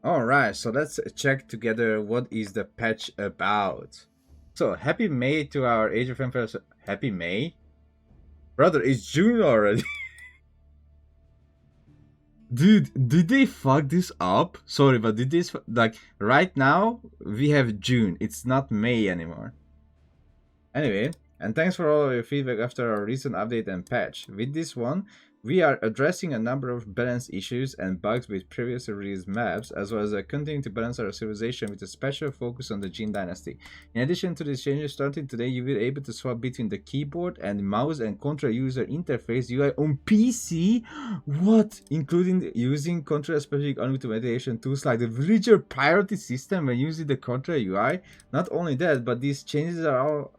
Alright, so let's check together what is the patch about. So, happy May to our Age of Empires. Happy May? Brother, it's June already. Dude, did they fuck this up? Sorry, but did this, like, right now, we have June. It's not May anymore. Anyway, and thanks for all of your feedback after our recent update and patch. With this one, we are addressing a number of balance issues and bugs with previously released maps, as well as continuing to balance our civilization with a special focus on the Jin dynasty. In addition to these changes, starting today, you will be able to swap between the keyboard and mouse and contra user interface UI on PC. What? Including using contra-specific automation tools like the villager priority system when using the contra UI. Not only that, but these changes are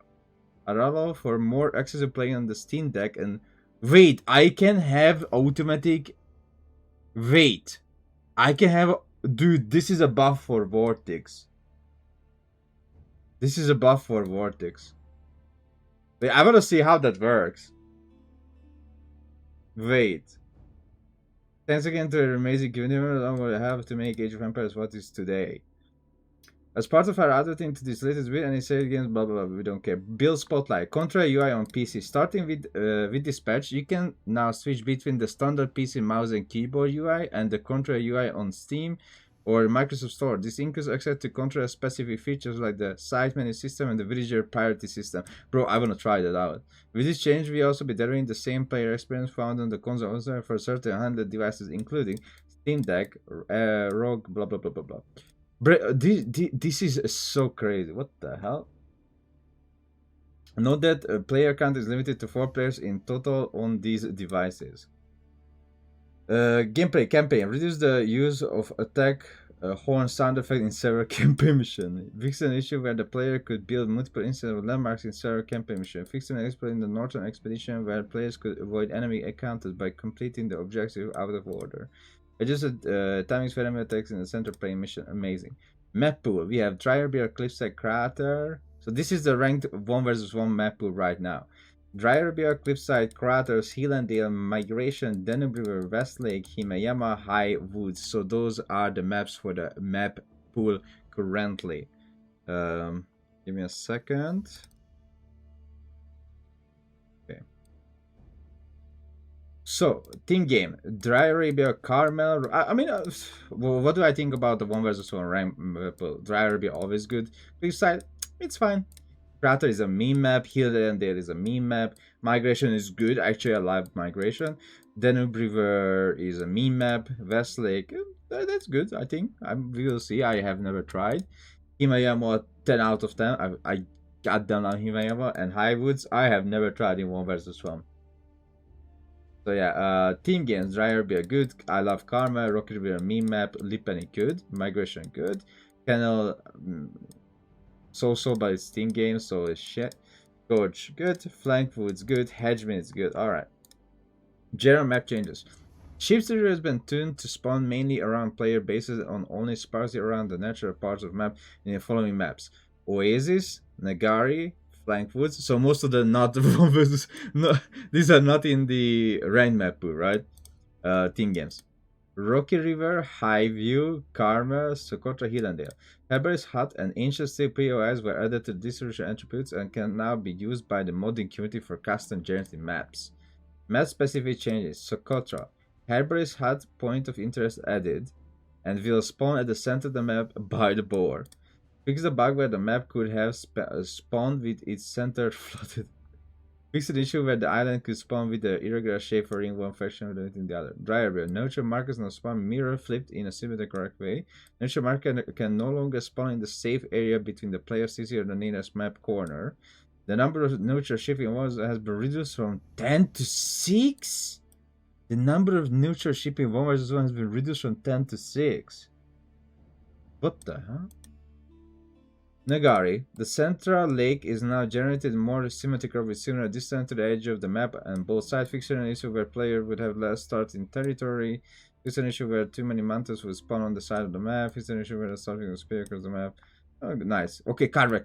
allow for more accessible play on the Steam Deck. And wait, I can have automatic. Wait, I can have. Dude, this is a buff for Vortex. This is a buff for Vortex. Wait, I want to see how that works. Wait. Thanks again to the amazing community. I'm going to have to make Age of Empires what is today. As part of our editing to this latest bit, and it says against blah blah blah, we don't care. Build Spotlight, Contra UI on PC. Starting with this patch, you can now switch between the standard PC mouse and keyboard UI and the Contra UI on Steam or Microsoft Store. This includes access to Contra specific features like the side menu system and the villager priority system. Bro, I wanna try that out. With this change, we also be delivering the same player experience found on the console for certain handheld devices, including Steam Deck, ROG, blah blah blah blah blah. This is so crazy. What the hell? Note that player count is limited to 4 players in total on these devices. Gameplay campaign. Reduce the use of attack horn sound effect in several campaign missions. Fix an issue where the player could build multiple instances of landmarks in several campaign missions. Fix an exploit in the Northern Expedition where players could avoid enemy encounters by completing the objective out of order. Adjusted timings for enemy attacks in the center plane mission. Amazing. Map pool. We have Dryerbeer Cliffside Crater. So this is the ranked 1 versus 1 map pool right now. Dryerbeer Cliffside Craters, Hillandale, Migration, Danube River, West Lake, Himayama, High Woods. So those are the maps for the map pool currently. Give me a second. So, team game, Dry Arabia, Carmel. I mean, well, what do I think about the 1 versus 1 rank? Dry Arabia, always good. Cliffside, it's fine. Crater is a meme map. Hillandale is a meme map. Migration is good. Actually, I love Migration. Danube River is a meme map. West Lake, that's good, I think. We will see. I have never tried. Himayama, 10 out of 10. I got down on Himayama. And High Woods, I have never tried in 1 versus 1. So yeah, team games, Dryer be a good. I love Karma, Rocket River meme map, Lipani good, Migration good, Kennel so but it's team game, so it's shit. Gorge good, Flank Woods good, Hedgeman is good. Alright. General map changes. Shipster has been tuned to spawn mainly around player bases on only sparsely around the natural parts of map in the following maps: Oasis, Nagari, Flank Woods. So most of the not versus no, these are not in the rain map pool, right? Team games. Rocky River, High View, Karma, Socotra, Hillandale. Herbert's Hut and Ancient Steel POIs were added to distribution attributes and can now be used by the modding community for custom generated maps. Map specific changes. Socotra. Herbert's Hut point of interest added and will spawn at the center of the map by the board. Fix the bug where the map could have spawned with its center flooded. Fix an issue where the island could spawn with the irregular shape for ring one faction within the other. Dryerbeer. Nurture markers now spawn mirror flipped in a similar correct way. Nurture marker can no longer spawn in the safe area between the player CC or the nearest map corner. The number of nurture shipping ones has been reduced from 10 to 6. The number of nurture shipping 1 versus 1 has been reduced from 10 to 6. What the hell? Nagari. The central lake is now generated more symmetrical with similar distance to the edge of the map and both sides. Fixing an issue where player would have less starting territory. Fix an issue where too many mountains would spawn on the side of the map. Fix an issue where the starting will spear across the map. Oh, nice. Okay, Karma.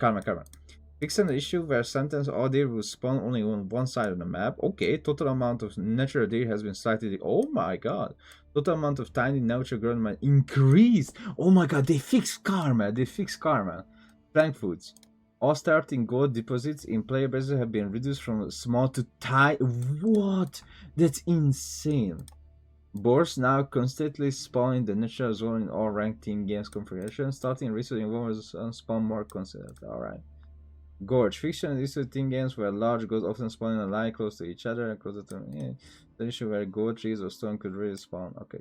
Fix an issue where sentence all deer will spawn only on one side of the map. Okay, total amount of natural deer has been slightly. Oh my god. Total amount of tiny natural grown might increase. Oh my god, they fixed karma. They fixed karma. Plant foods. All starting gold deposits in player bases have been reduced from small to tiny. What? That's insane. Boars now constantly spawn in the natural zone in all ranked team games configurations. Starting research involves spawn more consistent. Alright. Gorge. Fiction is a team games where large goats often spawn in a line close to each other and closer to the issue where gold trees or stone could really spawn. Okay.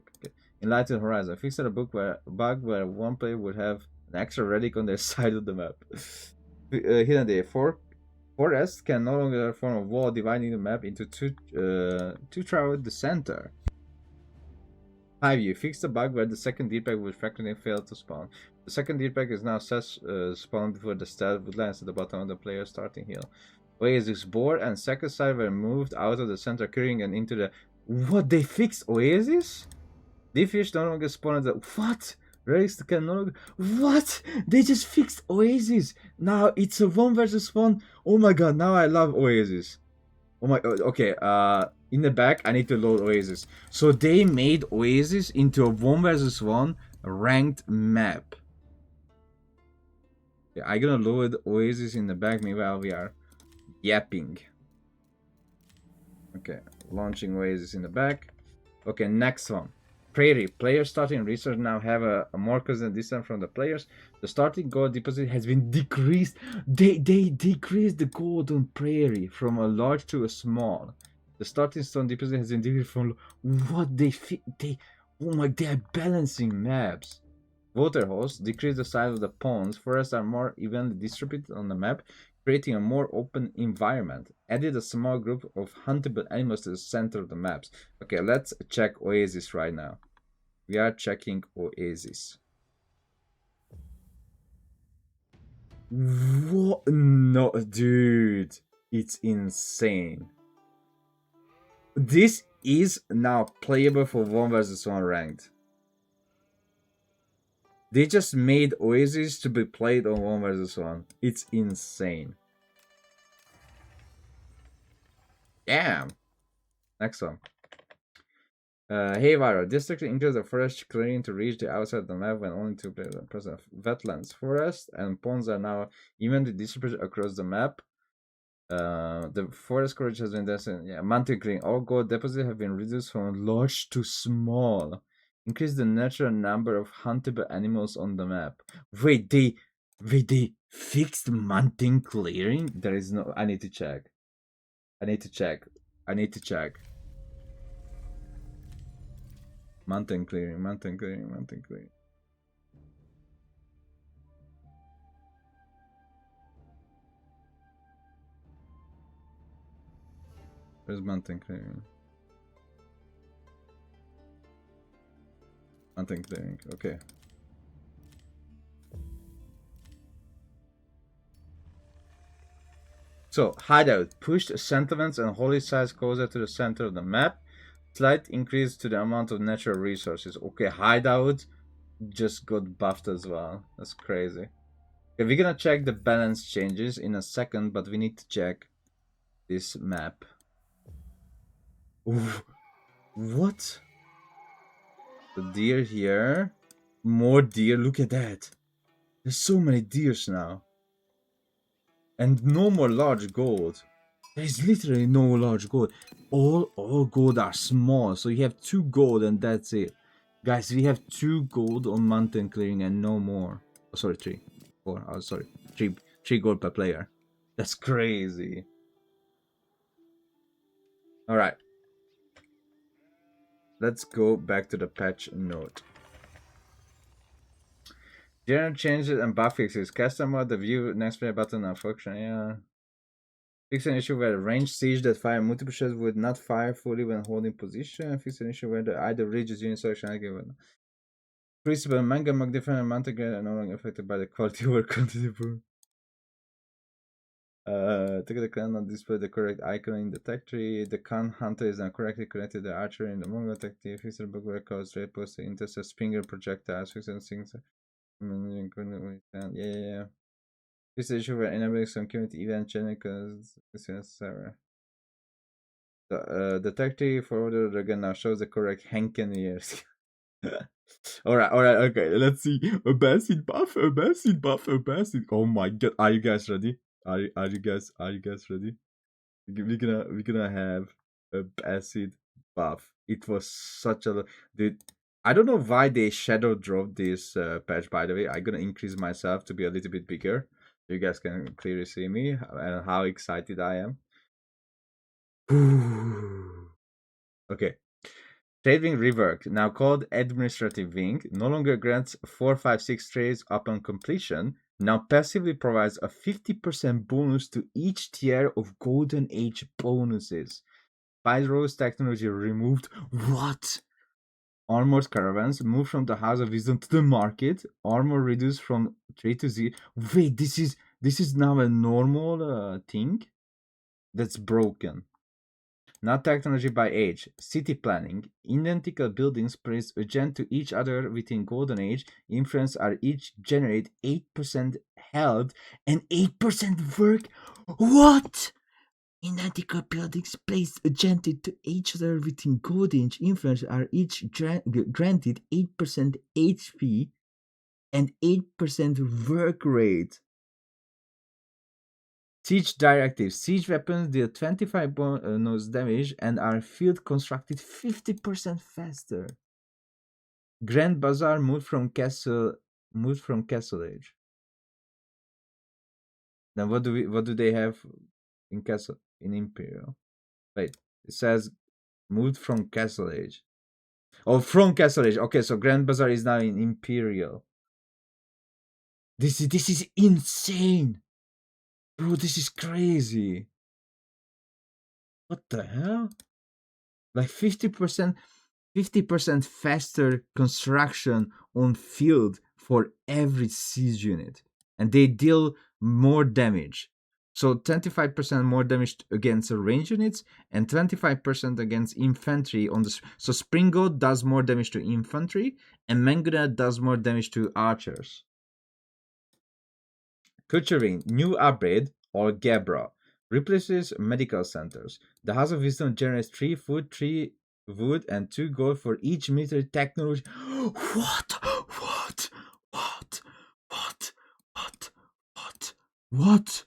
Enlightened Horizon. Fixed a bug where one player would have an extra relic on their side of the map. Hidden Day. Forests can no longer form a wall dividing the map into two travel the center. Have you fixed the bug where the second deer pack would frequently fail to spawn? The second deer pack is now set spawn before the stat would land at the bottom of the player's starting hill. Oasis board and second side were moved out of the center clearing and into the. What? They fixed Oasis? The fish no longer spawn at the. What? Race can no longer. What? They just fixed Oasis. Now it's a 1 versus 1. Oh my god, now I love Oasis. Oh my god, okay, in the back, I need to load Oasis. So they made Oasis into a 1 versus 1 ranked map. Yeah, I'm gonna load Oasis in the back, meanwhile we are yapping. Okay, launching Oasis in the back. Okay, next one. Prairie. Players starting research now have a more constant distance from the players. The starting gold deposit has been decreased. They decreased the gold on Prairie from a large to a small. The starting stone deposit has been decreased from what they oh my, they are balancing maps. Water holes decrease the size of the ponds. Forests are more evenly distributed on the map, creating a more open environment. Added a small group of huntable animals to the center of the maps. Okay, let's check Oasis right now. We are checking Oasis. What? No, dude. It's insane. This is now playable for 1 versus 1 ranked. They just made Oasis to be played on 1 versus 1. It's insane. Damn. Next one. Haywire. District includes a forest clearing to reach the outside of the map when only 2 players are present. Wetlands. Forests and ponds are now evenly distributed across the map. The forest coverage has been destined. Yeah, mountain clearing. All gold deposits have been reduced from large to small. Increase the natural number of huntable animals on the map. Wait, they fixed mountain clearing? There is no. I need to check. I need to check. Mountain clearing. Where's mountain clearing? Mountain clearing, okay. So, hideout. Pushed settlements and holy sites closer to the center of the map. Slight increase to the amount of natural resources. Okay, hideout just got buffed as well. That's crazy. Okay, we're gonna check the balance changes in a second, but we need to check this map. Ooh, what? The deer here. More deer. Look at that. There's so many deers now. And no more large gold. There's literally no large gold. All gold are small. So you have 2 gold and that's it. Guys, we have 2 gold on mountain clearing and no more. Oh, sorry, 3. 4. Oh, sorry. 3 gold per player. That's crazy. Alright. Let's go back to the patch note. General changes and bug fixes. Custom mode, the view next play button and function. Yeah. Fix an issue where range siege that fire multiple shots would not fire fully when holding position. Fix an issue where the either reaches unit selection given. Crucible manga magnifier and mountain grade are no longer affected by the quality over quantity boom. Take the clan and display the correct icon in the tech tree. The Khan Hunter is now correctly connected to the archer in the Mongol tech tree. Fix the book records, straight post, intercept, Springer projectiles, fix and things. Yeah. This issue where enabling some community event channel server. The tactic forwarder again now shows the correct Henken years. Alright, okay, let's see. Abbasid buff, Abbasid buff, Abbasid. Oh my god, are you guys ready? Are you guys ready? We're gonna have a Abbasid buff. It was such a dude. I don't know why they shadow dropped this patch. By the way, I'm gonna increase myself to be a little bit bigger. So you guys can clearly see me and how excited I am. Okay. Trade wing rework, now called administrative wing, no longer grants 456 trades upon completion, now passively provides a 50% bonus to each tier of Golden Age bonuses. Pyro's technology removed. What? Armored caravans moved from the House of Wisdom to the market. Armor reduced from 3 to 0. Wait, this is now a normal thing? That's broken. Not technology by age. City planning. Identical buildings placed adjacent to each other within Golden Age influence are each generate 8% health and 8% work. What? Identical buildings placed adjacent to each other within Golden Age influence are each granted 8% HP and 8% work rate. Siege directives. Siege weapons deal 25 bonus damage and are field constructed 50% faster. Grand Bazaar moved from Castle Age. Then what do they have in Imperial? Wait, it says moved from Castle Age. Oh, from Castle Age. Okay, so Grand Bazaar is now in Imperial. This is insane. Bro, this is crazy. What the hell? Like 50% faster construction on field for every siege unit, and they deal more damage. So 25% more damage against range units and 25% against infantry on the. So Springald does more damage to infantry, and Manguna does more damage to archers. Culturing, new upgrade or Gebra replaces medical centers. The House of Wisdom generates 3 food, 3 wood, and 2 gold for each military technology. What? What? What? What? What? What? What?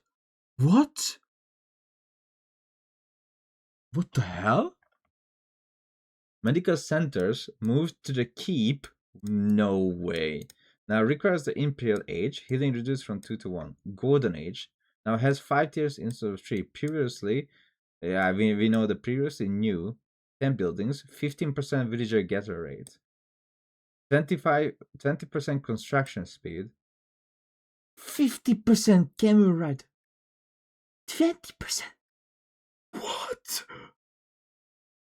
What? What the hell? Medical centers moved to the keep? No way. Now requires the Imperial Age, healing reduced from 2 to 1. Golden Age now has 5 tiers instead of 3. Previously, we know the previously new 10 buildings, 15% villager gather rate, 20% construction speed, 50% camera ride, 20%. What?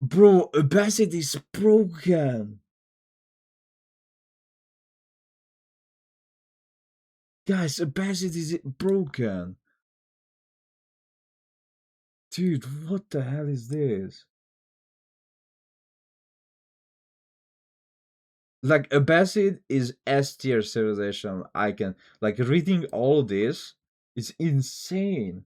Bro, Abbasid is broken. Guys, Abbasid is broken. Dude, what the hell is this? Like, Abbasid is S tier civilization. I can, like, reading all this is insane.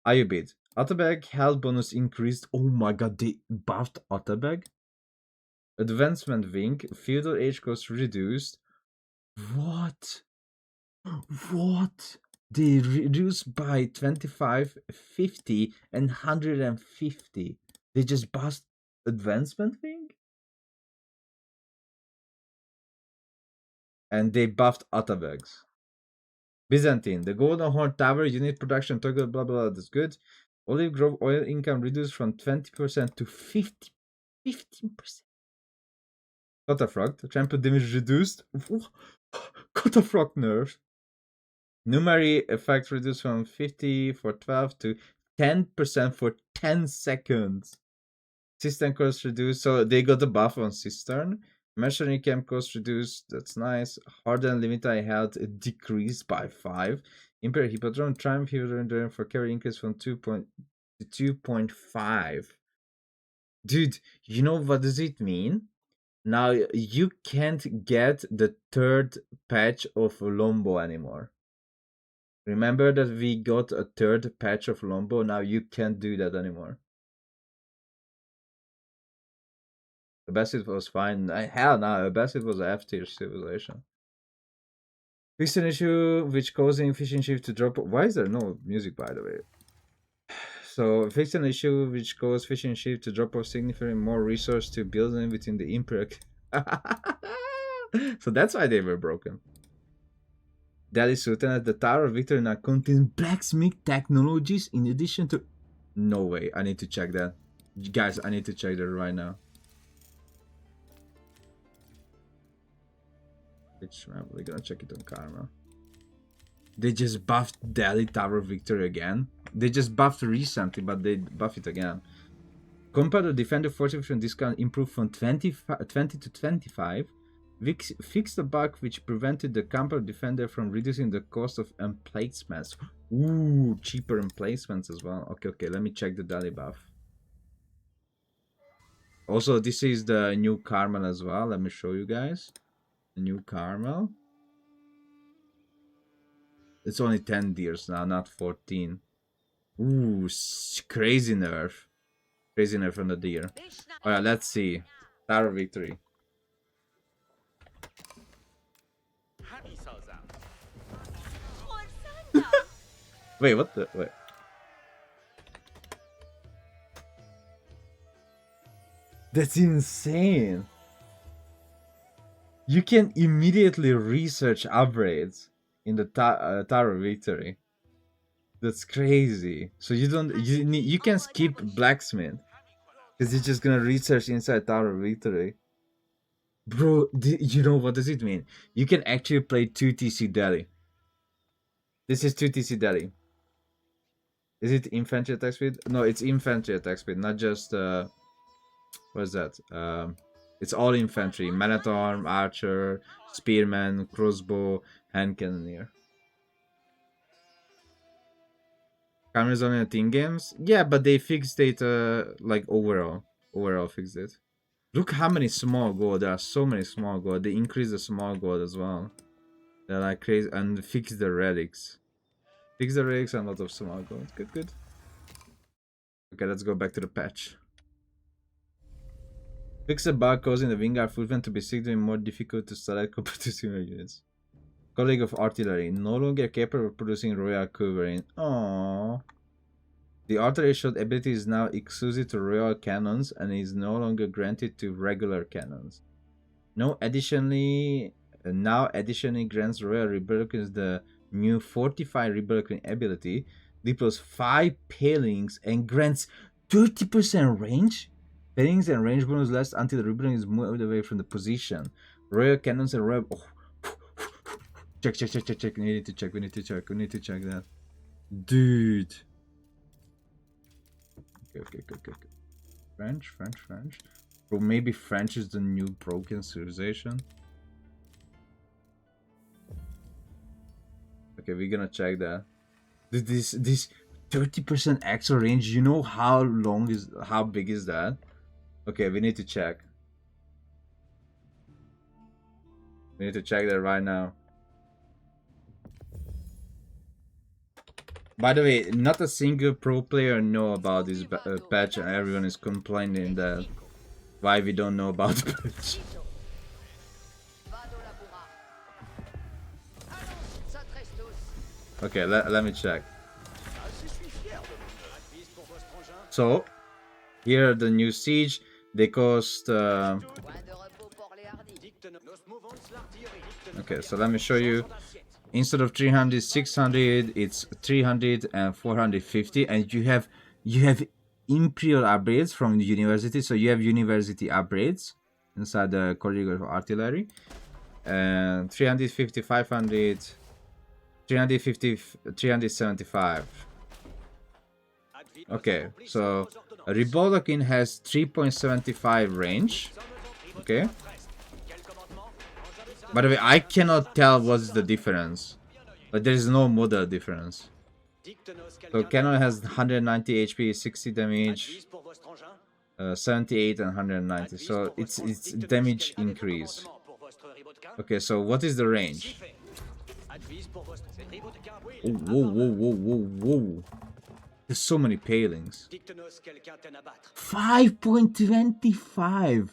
Ayubid. Atabeg health bonus increased. Oh my god, they buffed Atabeg? Advancement wing. Feudal age cost reduced. What? What? They reduced by 25, 50, and 150. They just buffed advancement wing? And they buffed Atabegs. Byzantine. The Golden Horn Tower unit production toggle blah blah, that's good. Olive Grove oil income reduced from 20% to 15%. Cotafrock. Trample damage reduced. Cotafrock nerfs. Numeri effect reduced from 50 for 12 to 10% for 10 seconds. Cistern cost reduced, so they got the buff on Cistern. Mercenary camp cost reduced, that's nice. Hardened limited health decreased by 5. Imperial Hippodrome, Triumph Hippodrome for carry increase from 2 to 2.5. Dude, you know what does it mean? Now you can't get the third patch of Lombo anymore. Remember that we got a third patch of Lombo? Now you can't do that anymore. Abbasid was fine. Hell no, Abbasid was a F-tier civilization. Fixed an issue which caused the efficient shift to drop. Why is there no music, by the way? So, fixed an issue which caused fishing ship to drop off significantly more resource to building within the Imperial. So that's why they were broken. Delhi Sultanate, the Tower of Victory now contains blacksmith technologies in addition to. No way, I need to check that. Guys, I need to check that right now. Which map? We're gonna check it on Karma. They just buffed Delhi Tower of Victory again. They just buffed recently, but they buff it again. Compared to Defender Fortification discount improved from 20 to 25. Fix the bug which prevented the Combat Defender from reducing the cost of emplacements. Ooh, cheaper emplacements as well. Okay, let me check the Delhi buff. Also, this is the new Carmel as well. Let me show you guys. The new Carmel. It's only 10 deers now, not 14. Ooh, crazy nerf. Crazy nerf on the deer. Alright, let's see. Tower of Victory. Wait, what the? Wait. That's insane. You can immediately research upgrades in the Tower of Victory. That's crazy. So you can skip blacksmith because you're just gonna research inside Tower of Victory. Bro, you know what does it mean? You can actually play 2TC Delhi. This is 2TC Delhi. Is it infantry attack speed? No, it's infantry attack speed, not just what is that? It's all infantry: man-at-arm, archer, spearman, crossbow, hand cannoneer. Cameras only in team games? Yeah, but they fixed it like overall. Overall fixed it. Look how many small gold. There are so many small gold. They increase the small gold as well. They're like crazy and fix the relics. Fix the relics and a lot of small gold. Good. Okay, let's go back to the patch. Fix a bug causing the Wingard movement to be significantly more difficult to select compared to similar units. Colleague of Artillery, no longer capable of producing Royal Covering. Aww. The artillery shot ability is now exclusive to Royal Cannons and is no longer granted to regular cannons. Now additionally grants Royal Rebalancing the new Fortify Rebalancing ability, deploys 5 palings and grants 30% range. Palings and range bonus lasts until the rebalancing is moved away from the position. Royal Cannons and Royal... Oh. Check. We need to check that. Dude. Okay. French. Bro, maybe French is the new broken civilization. Okay, we're gonna check that. This 30% extra range, you know how big is that? Okay, we need to check. We need to check that right now. By the way, not a single pro player know about this patch, and everyone is complaining that why we don't know about the patch. Okay, let me check. So, here are the new siege. They cost... Okay, so let me show you. Instead of 300, 600, it's 300 and 450, and you have imperial upgrades from the university. So you have university upgrades inside the College of Artillery, and 350, 500, 350, 375. Okay, so Rebalancing has 3.75 range. Okay. By the way, I cannot tell what's the difference. But there is no model difference. So cannon has 190 HP, 60 damage. 78 and 190. So it's damage increase. Okay, so what is the range? Oh, whoa, whoa, whoa, whoa, whoa. There's so many palings. 5.25.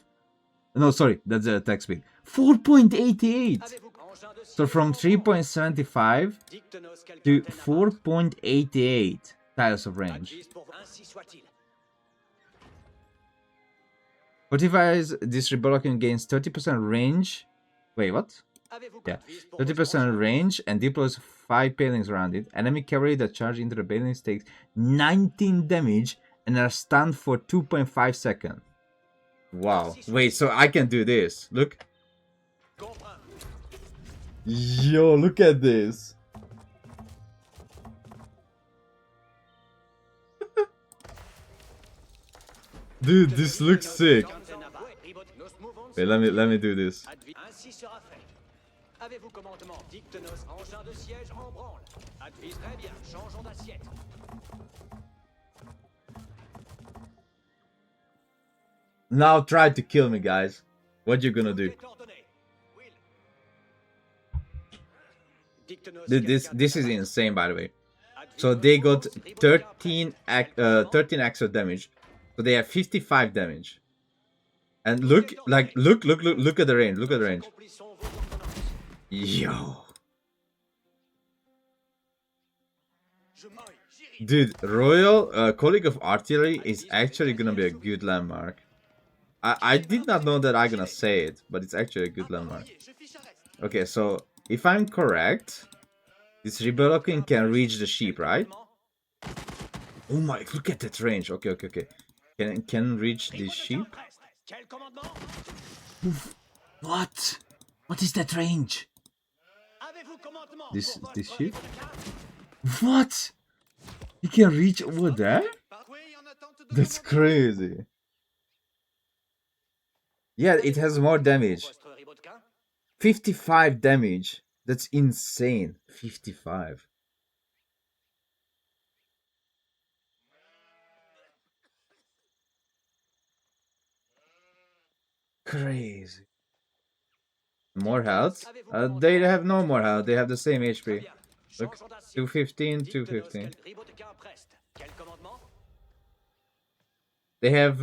No, sorry, that's the attack speed. 4.88. So from 3.75 to 4.88 tiles of range. Fortifies this reblocking gains 30% range. Wait, what? Yeah, 30% range and deploys 5 palings around it. Enemy cavalry that charge into the palings takes 19 damage and are stunned for 2.5 seconds. Wow. Wait, so I can do this. Look. Yo, look at this. Dude, this looks sick. Wait, let me do this. Now try to kill me, guys. What you gonna do? Dude, this is insane, by the way. So they got 13 extra damage. So they have 55 damage. And look at the range. Look at the range. Yo. Dude, Royal Colleague of Artillery is actually gonna be a good landmark. I did not know that I'm gonna say it, but it's actually a good landmark. Okay, so if I'm correct, this rebellion can reach the sheep, right? Oh my, look at that range. Okay. Can reach the sheep? What? What is that range? This sheep? What? You can reach over there? That's crazy. Yeah, it has more damage. 55 damage. That's insane. 55. Crazy. More health? They have no more health. They have the same HP. Look, 215, 215. They have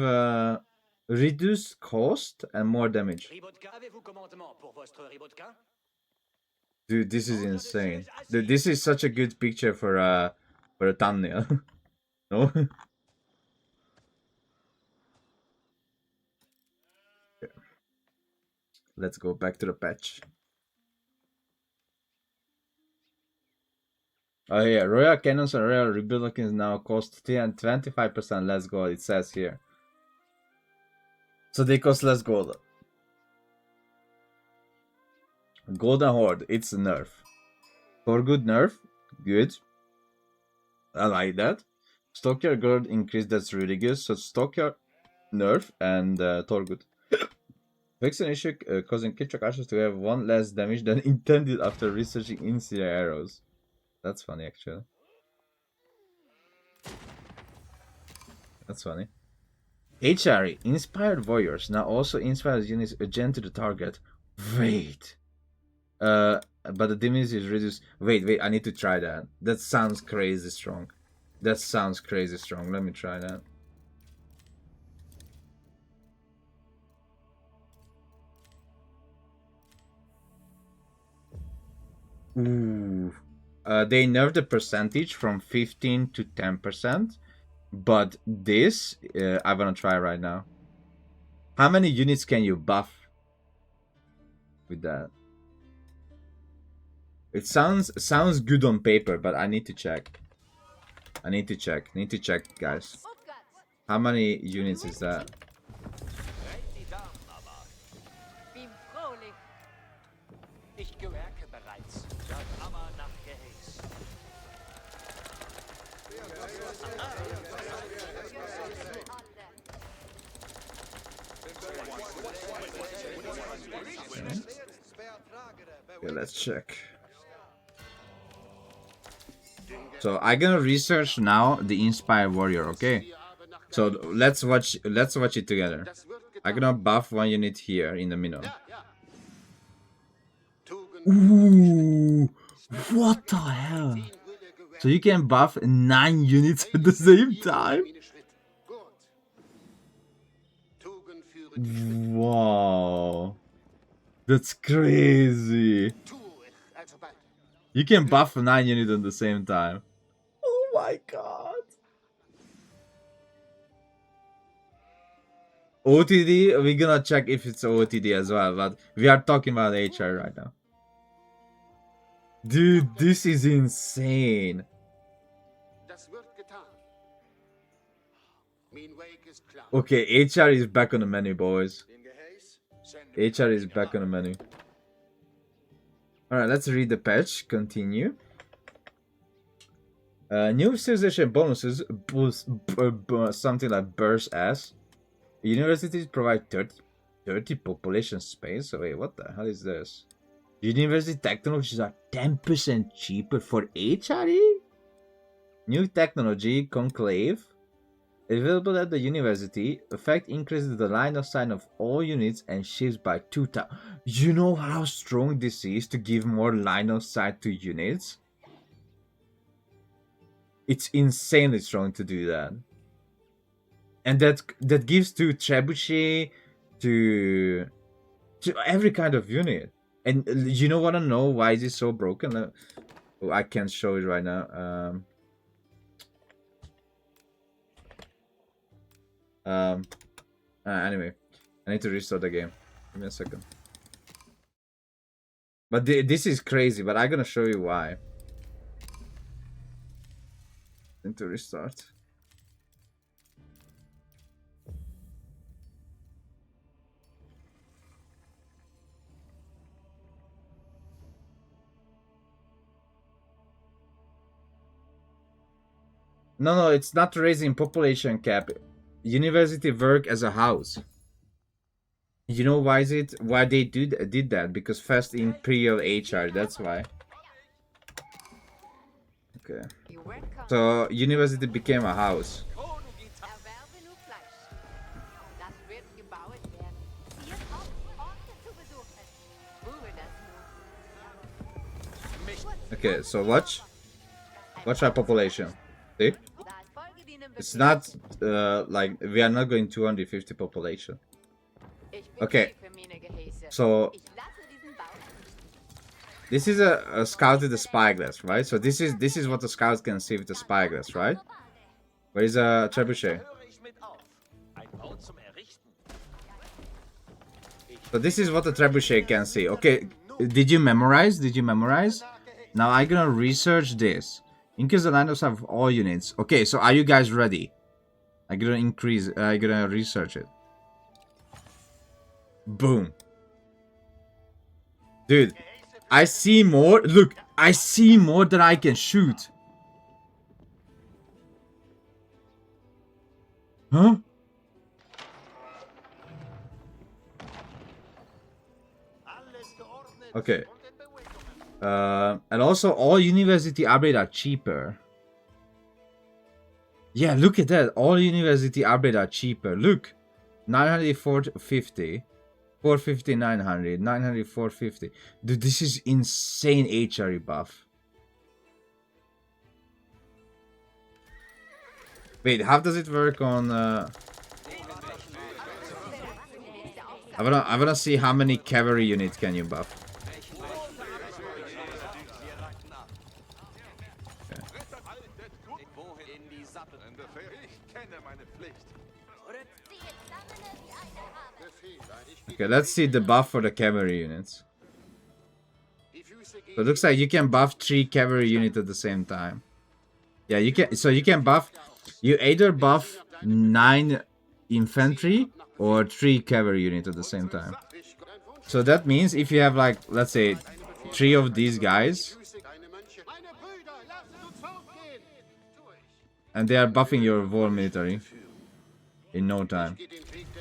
reduced cost and more damage. Dude, this is insane. Dude, this is such a good picture for a thumbnail. No? Okay. Let's go back to the patch. Oh yeah, Royal Cannons and Royal Rebuilding now cost 25% less gold, it says here. So they cost less gold. Golden Horde, it's a nerf. For good nerf, good. I like that. Stockyard Guard increase, that's really good. So Stockyard nerf and Torgut. Fix an issue causing Kitchak Ashes to have 1 less damage than intended after researching incendiary arrows. That's funny, actually. That's funny. HRE, Inspired Warriors, now also inspires units adjacent to the target. Wait. But the damage is reduced. Wait, I need to try that. That sounds crazy strong. Let me try that. Ooh. They nerfed the percentage from 15 to 10%. But this, I'm gonna try right now. How many units can you buff with that? It sounds good on paper, but I need to check. Need to check, guys. How many units is that? Okay, let's check. So I'm gonna research now the Inspired Warrior, okay? So let's watch it together. I'm gonna buff one unit here in the middle. Ooh, what the hell? So you can buff 9 units at the same time? Wow. That's crazy. You can buff 9 units at the same time. Oh my god. OTD, we're gonna check if it's OTD as well, but we are talking about HR right now. Dude, this is insane. Okay, HR is back on the menu, boys. HR is back on the menu. Alright, let's read the patch. Continue. New civilization bonuses boost something like burst S. Universities provide 30 population space. So wait, what the hell is this? University technologies are 10% cheaper for HRE? New technology, Conclave. Available at the university. Effect increases the line of sight of all units and shifts by 2,000. You know how strong this is to give more line of sight to units? It's insanely strong to do that. And that gives to trebuchet, to every kind of unit. And you know what I know why is it so broken? Oh, I can't show it right now. Anyway, I need to restart the game. Give me a second. But this is crazy, but I'm gonna show you why. Need to restart. No, it's not raising population cap. University work as a house. You know why they did that? Because first imperial HR, that's why. Okay. So university became a house. Okay, so watch our population. See? It's not like we are not going 250 population. Okay, so this is a scout with a spyglass, right? So this is what the scouts can see with the spyglass, right? Where is a trebuchet? So this is what the trebuchet can see. Okay, did you memorize? Now I'm gonna research this. Increase the line of sight of all units. Okay, so are you guys ready? I'm gonna research it. Boom. Dude, I see more. Look, I see more than I can shoot. Huh? Okay. And also all university upgrades are cheaper. Yeah, look at that. All university upgrades are cheaper. Look. 900, 450. 450, 900. 900, 450. Dude, this is insane HRE buff. Wait, how does it work on... I wanna see how many cavalry units can you buff. Okay, let's see the buff for the cavalry units. So it looks like you can buff 3 cavalry units at the same time. Yeah, you can. So you can buff. You either buff 9 infantry or 3 cavalry units at the same time. So that means if you have, like, let's say 3 of these guys, and they are buffing your war military in no time.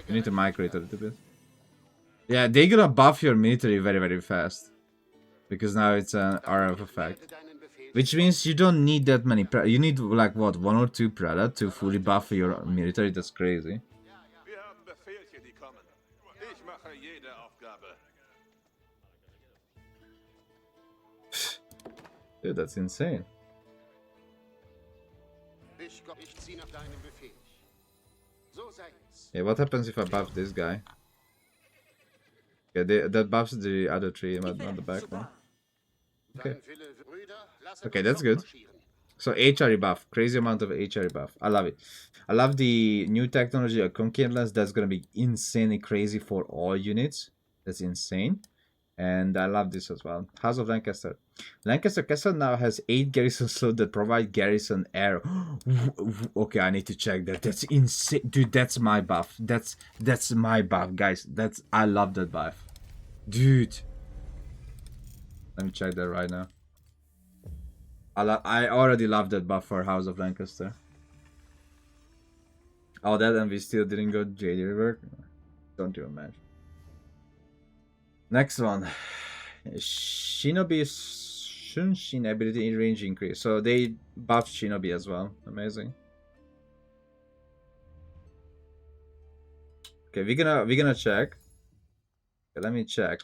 You need to migrate a little bit. Yeah, they're gonna buff your military very, very fast. Because now it's an RF effect. Which means you don't need that many. You need like what, 1 or 2 Prada to fully buff your military. That's crazy. Dude, that's insane. Yeah, what happens if I buff this guy? Yeah, that buffs the other 3 on the back one. Okay. Okay, that's good. So HRE buff, crazy amount of HRE buff. I love it. I love the new technology of Concave Lens. That's gonna be insanely crazy for all units. That's insane. And I love this as well. House of Lancaster. Lancaster Castle now has 8 garrison slots that provide garrison air. Okay, I need to check that. That's insane, dude. That's my buff. That's my buff, guys. I love that buff, dude. Let me check that right now. I already love that buff for House of Lancaster. All that, and we still didn't go JD River. Don't even imagine. Next one. Shinobi Shunshin ability in range increase. So they buffed Shinobi as well. Amazing. Okay, we're gonna check. Okay, let me check.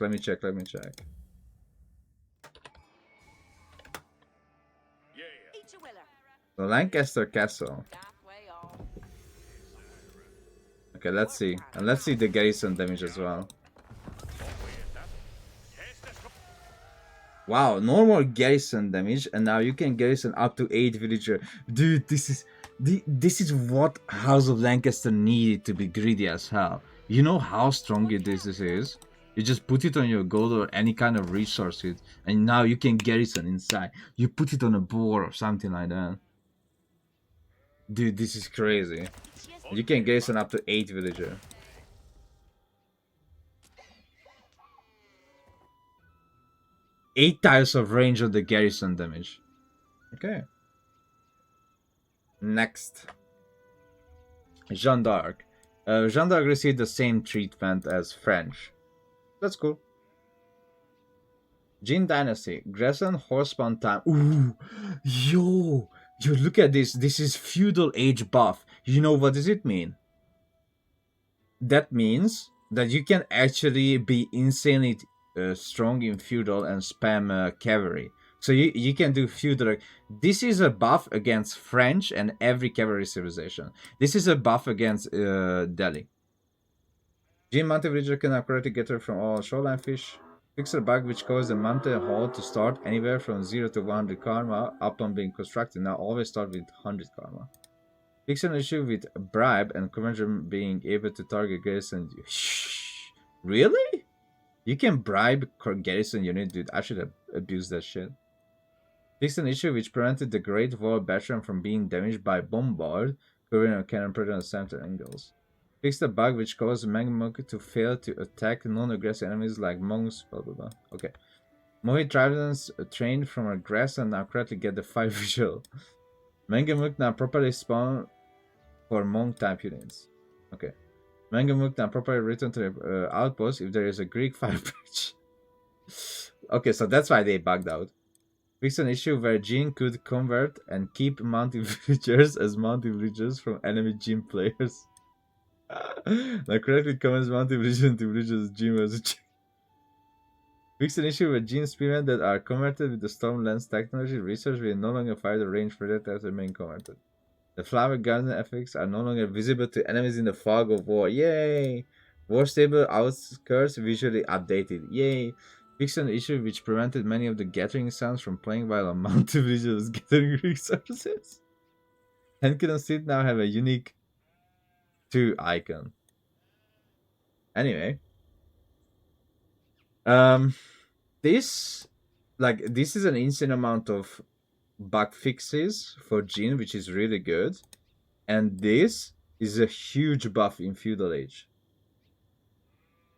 So Lancaster Castle. Okay, let's see. And let's see the garrison damage as well. Wow, normal garrison damage, and now you can garrison up to 8 villager. Dude, this is what House of Lancaster needed to be greedy as hell. You know how strong this is? You just put it on your gold or any kind of resources, and now you can garrison inside. You put it on a board or something like that. Dude, this is crazy. You can garrison up to 8 villager. 8 tiles of range of the garrison damage. Okay. Next. Jeanne d'Arc. Jeanne d'Arc received the same treatment as French. That's cool. Jin Dynasty. Grayson Horseman time. Ooh. Yo, look at this. This is feudal age buff. You know what does it mean? That means that you can actually be insanely strong in feudal and spam cavalry. So you can do feudal. This is a buff against French and every cavalry civilization. This is a buff against Delhi. Jin Mountain Villager can accurately get her from all shoreline fish. Fix a bug which causes the mountain hall to start anywhere from 0 to 100 karma upon being constructed. Now always start with 100 karma. Fix an issue with bribe and convention being able to target garrison. Really? You can bribe garrison unit, dude. I should have abused that shit. Fix an issue which prevented the Great Wall veteran from being damaged by bombard, covering a cannon pressure on center angles. Fix the bug which caused Magmuk to fail to attack non-aggressive enemies like monks, blah blah blah. Okay. Mohit Tridents trained from a grass and now correctly get the 5 visual. Mangamuk now properly spawn for monk type units. Okay. Mangamuk now properly return to the outpost if there is a Greek fire breach. Okay, so that's why they bugged out. Fix an issue where Jin could convert and keep mountain villagers as mountain villagers from enemy Jin players. Now correctly comments mountain villagers into villagers Jin was a Jin. Fix an issue with Jin spearmen that are converted with the storm lens technology. Research will no longer fire the range projectiles that remain converted. The flower garden effects are no longer visible to enemies in the fog of war. Yay! War stable outskirts visually updated. Yay! Fix an issue which prevented many of the gathering sounds from playing while a mountain villager was gathering resources. Henkin and Sid now have a unique 2 icon. Anyway. This is an insane amount of bug fixes for Jin, which is really good, and this is a huge buff in feudal age.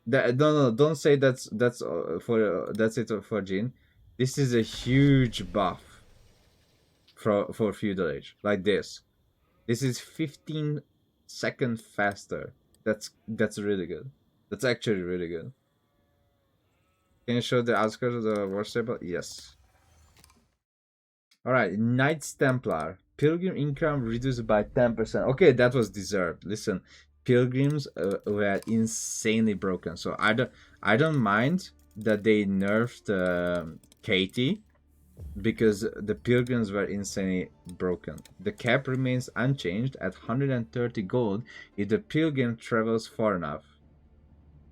No, don't say that's it for Jin. This is a huge buff for feudal age, like this. This is 15 seconds faster. That's really good. That's actually really good. Can you show the outskirts of the war stable? Yes. Alright, Knights Templar. Pilgrim income reduced by 10%. Okay, that was deserved. Listen, pilgrims were insanely broken. So I don't mind that they nerfed Katie, because the pilgrims were insanely broken. The cap remains unchanged at 130 gold if the pilgrim travels far enough.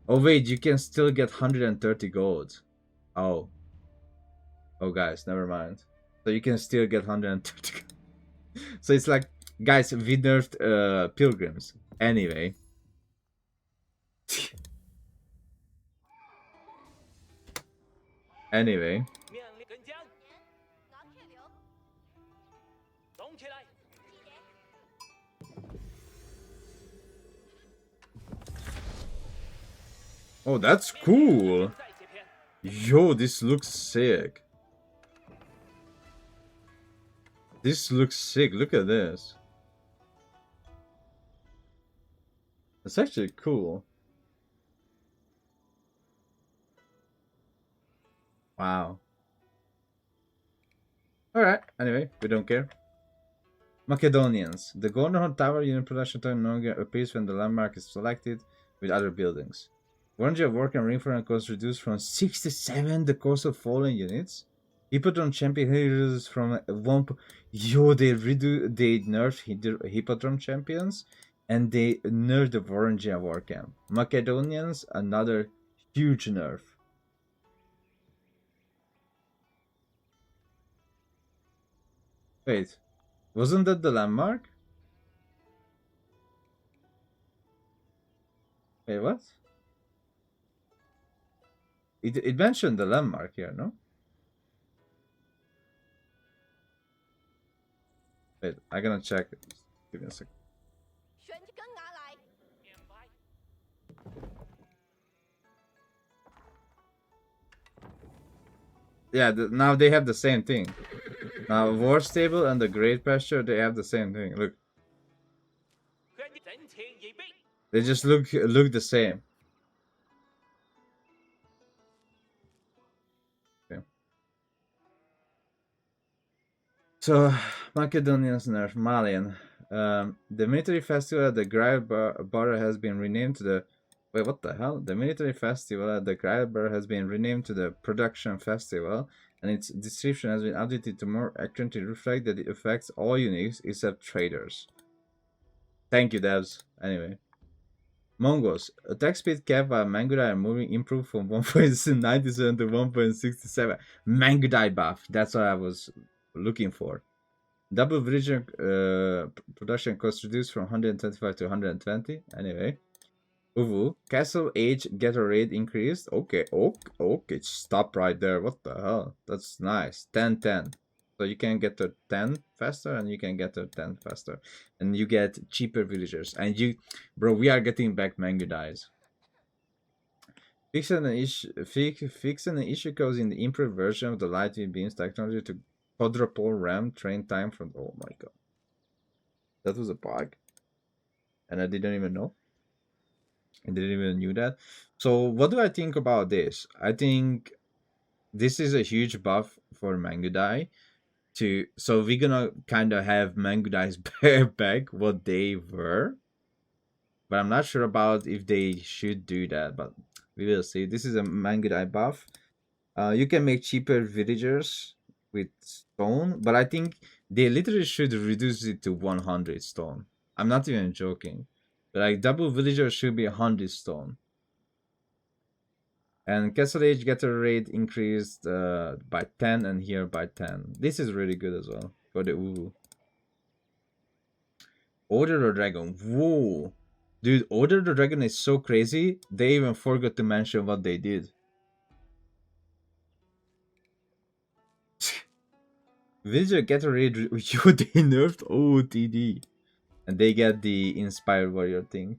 Oh wait, you can still get 130 gold. Oh. Oh guys, never mind. So you can still get 130 gold. So it's like, guys, we nerfed pilgrims. Anyway. Anyway. Oh, that's cool. Yo, this looks sick. This looks sick. Look at this. It's actually cool. Wow. Alright, anyway, we don't care. Macedonians. The Golden Horn Tower unit production time no longer appears when the landmark is selected with other buildings. Warranty of work and reinforcement cost reduced from 67 the cost of fallen units. Hippodrome champion reduces from 1. Yo, they nerfed Hippodrome champions and they nerfed the warranty of war camp. Macedonians, another huge nerf. Wait, wasn't that the landmark? Wait, what? It mentioned the landmark here, no? Wait, I'm gonna check it. Give me a second. Yeah, now they have the same thing. Now, War Stable and the Great Pasture, they have the same thing. Look. They just look the same. Okay. So, Macedonians nerf Malian. The military festival at the Grail Bar has been renamed to the... Wait, what the hell? The military festival at the Grail Bar has been renamed to the Production Festival, and its description has been updated to more accurately reflect that it affects all units except traders. Thank you, devs. Anyway. Mongols. Attack speed cap by Mangudai and moving improved from 1.97 to 1.67. Mangudai buff. That's what I was looking for. Double villager production cost reduced from 125 to 120. Anyway. Uvu. Castle age getter rate increased. Okay. Okay. Stop right there. What the hell? That's nice. 10-10. So you can get to 10 faster and you can get to 10 faster. And you get cheaper villagers. And you, bro, we are getting back Mangudais. Fixing an issue caused in the improved version of the lightning beams technology to quadruple RAM train time from... Oh my god. That was a bug. And I didn't even know. I didn't even knew that. So what do I think about this? I think this is a huge buff for Mangudai. So we're gonna kind of have Mangudai's back what they were, but I'm not sure about if they should do that, but we will see. This is a Mangudai buff. You can make cheaper villagers with stone, but I think they literally should reduce it to 100 stone. I'm not even joking. Like, double villager should be 100 stone. And Castle Age getter rate increased by 10 and here by 10. This is really good as well for the Uwu. Order the Dragon. Whoa. Dude, Order the Dragon is so crazy, they even forgot to mention what they did. Villager getter rate. Yo, they nerfed OOTD. And they get the Inspired Warrior thing.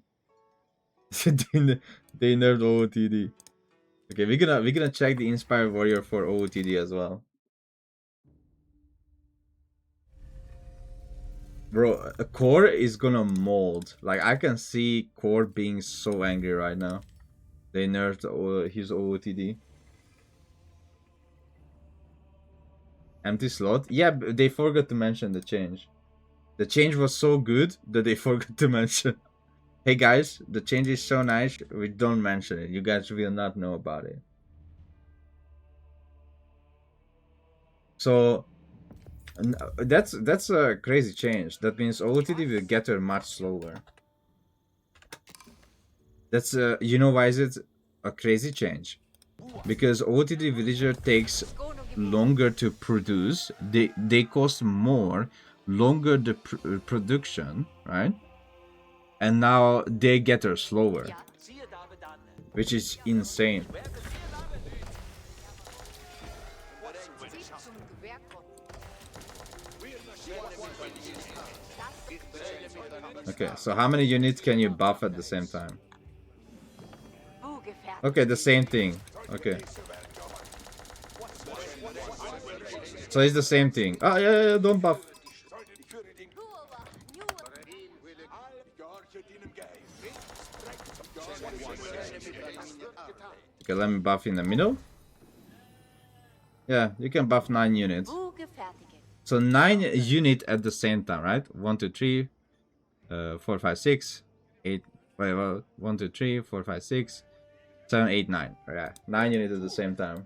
They nerfed OOTD. Okay, we're gonna check the Inspired Warrior for OOTD as well. Bro, Core is gonna mold. Like, I can see Core being so angry right now. They nerfed his OOTD. Empty slot? Yeah, they forgot to mention the change. The change was so good that they forgot to mention. Hey guys, the change is so nice, we don't mention it. You guys will not know about it. So that's a crazy change. That means OOTD will get her much slower. That's you know why is it a crazy change? Because OOTD villager takes longer to produce. They cost more, longer the production, right? And now they get her slower, which is insane. Okay, so how many units can you buff at the same time? Okay, the same thing. Okay. So it's the same thing. Oh, yeah, don't buff. Okay, let me buff in the middle. Yeah, you can buff 9 units. So 9 units at the same time, right? 1, 2, 3, 4, 5, 6, 8. Wait, well, 1, 2, 3, 4, 5, 6, 7, 8, 9. Yeah, 9 units at the same time.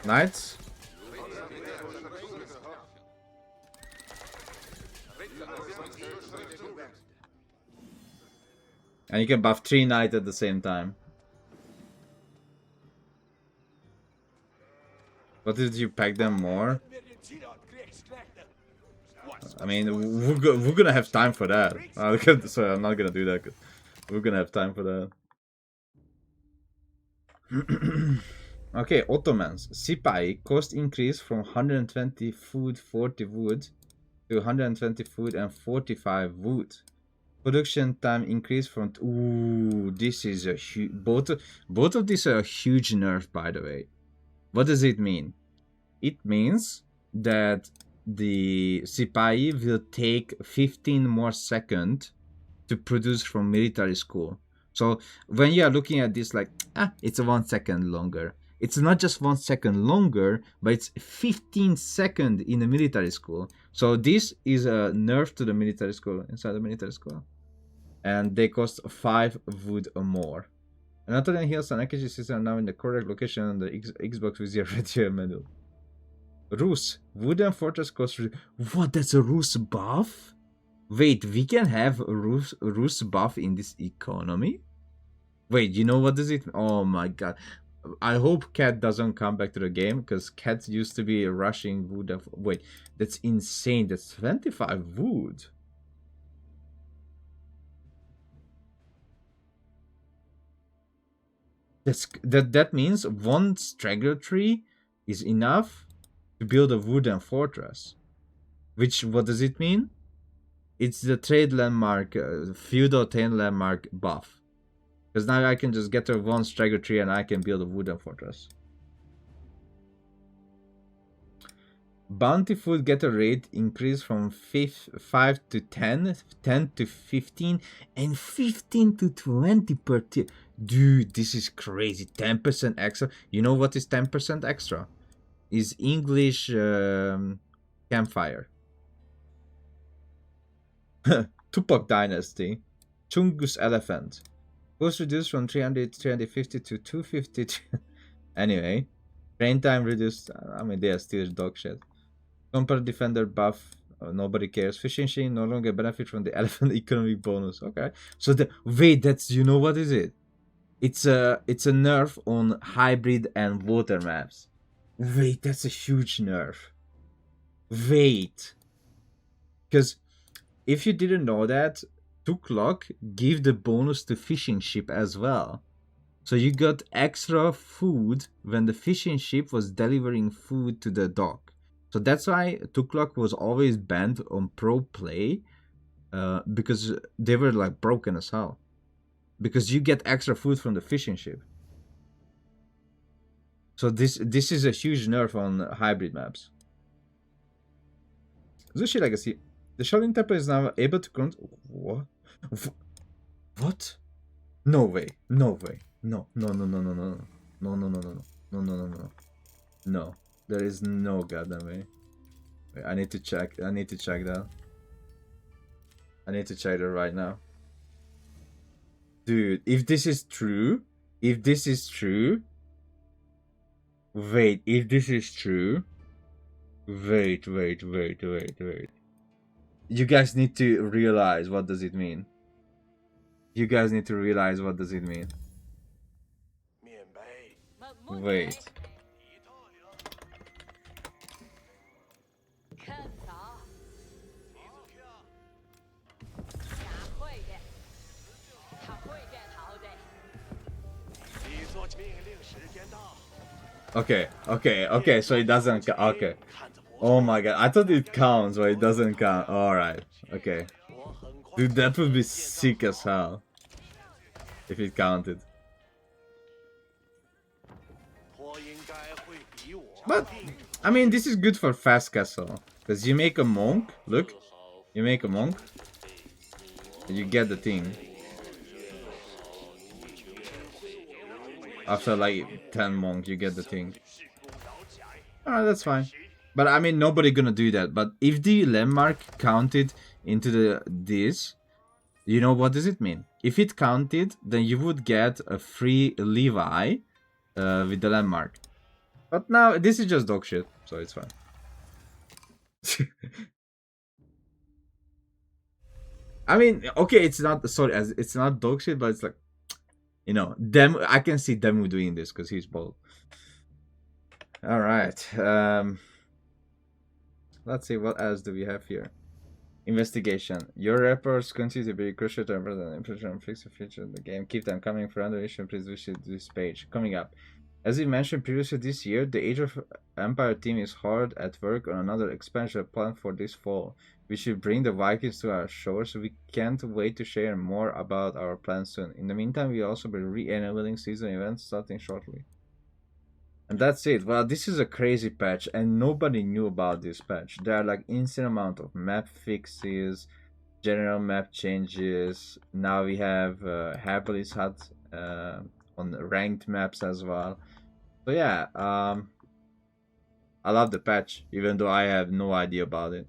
Knights. And you can buff 3 knights at the same time. What did you pack them more? I mean, we're gonna have time for that. Sorry, I'm not gonna do that. We're gonna have time for that. Okay, Ottomans. Sipai cost increase from 120 food, 40 wood to 120 food and 45 wood. Production time increase from... Ooh, this is a huge... Both of these are a huge nerf, by the way. What does it mean? It means that the Sipai will take 15 more seconds to produce from military school. So when you are looking at this like, it's 1 second longer. It's not just 1 second longer, but it's 15 seconds in the military school. So this is a nerf to the military school, inside the military school. And they cost 5 wood or more. Anatolian Hills and AKG system are now in the correct location on the Xbox with the red medal. Rus. Wooden fortress cost... What? That's a Rus buff? Wait, we can have a Rus buff in this economy? Wait, you know what does it... Oh my god. I hope Cat doesn't come back to the game, because Cat used to be rushing wood. Wait, that's insane. That's 25 wood. That means 1 straggler tree is enough to build a wooden fortress. Which, what does it mean? It's the trade landmark, feudal trade landmark buff. Because now I can just get a 1 straggler tree and I can build a wooden fortress. Bounty food getter rate increase from 5 to 10, 10 to 15, and 15 to 20 per tier. Dude, this is crazy. 10% extra. You know what is 10% extra? Is English campfire. Tupac Dynasty. Chungus Elephant. Cost reduced from 350 to 250. Anyway. Train time reduced. I mean, they are still dog shit. Compare defender buff. Nobody cares. Fishing machine no longer benefit from the elephant economic bonus. Okay. So wait, that's, you know what is it? It's a nerf on hybrid and water maps. Wait, that's a huge nerf. Wait. Because if you didn't know that, Tughlaq gave the bonus to fishing ship as well. So you got extra food when the fishing ship was delivering food to the dock. So that's why Tughlaq was always banned on pro play, because they were like broken as hell. Because you get extra food from the fishing ship. So this is a huge nerf on hybrid maps. Zhu Xi Legacy. The Shaolin Temple is now able to count... What? What? No way. No way. No, no, no, no, no, no, no, no, no, no, no, no, no, no, no, no. There is no goddamn way. Wait, I need to check. I need to check that. I need to check that right now. Dude, if this is true, if this is true, wait, if this is true, wait. You guys need to realize what does it mean. You guys need to realize what does it mean. Wait. Okay, so it doesn't count. Okay. Oh my god, I thought it counts, but it doesn't count. Alright, okay. Dude, that would be sick as hell. If it counted. But, I mean, this is good for fast castle. Because you make a monk, look. You make a monk. And you get the thing. After like 10 monk, you get the thing. Alright, that's fine. But I mean, nobody gonna do that. But if the landmark counted into this, you know what does it mean? If it counted, then you would get a free Levi with the landmark. But now, this is just dog shit, so it's fine. I mean, okay, it's not, sorry, it's not dog shit, but it's like, you know, I can see Demu doing this because he's bold. Alright, let's see, what else do we have here? Investigation. Your reports continue to be crucial to improve and fix the feature of the game. Keep them coming for other issue. Please visit this page. Coming up. As we mentioned previously this year, the Age of Empire team is hard at work on another expansion plan for this fall. We should bring the Vikings to our shores, so we can't wait to share more about our plans soon. In the meantime, we'll also be re-enabling season events starting shortly. And that's it. Well, this is a crazy patch, and nobody knew about this patch. There are like insane amount of map fixes, general map changes. Now we have Hercules Hut on ranked maps as well. So yeah, I love the patch, even though I have no idea about it.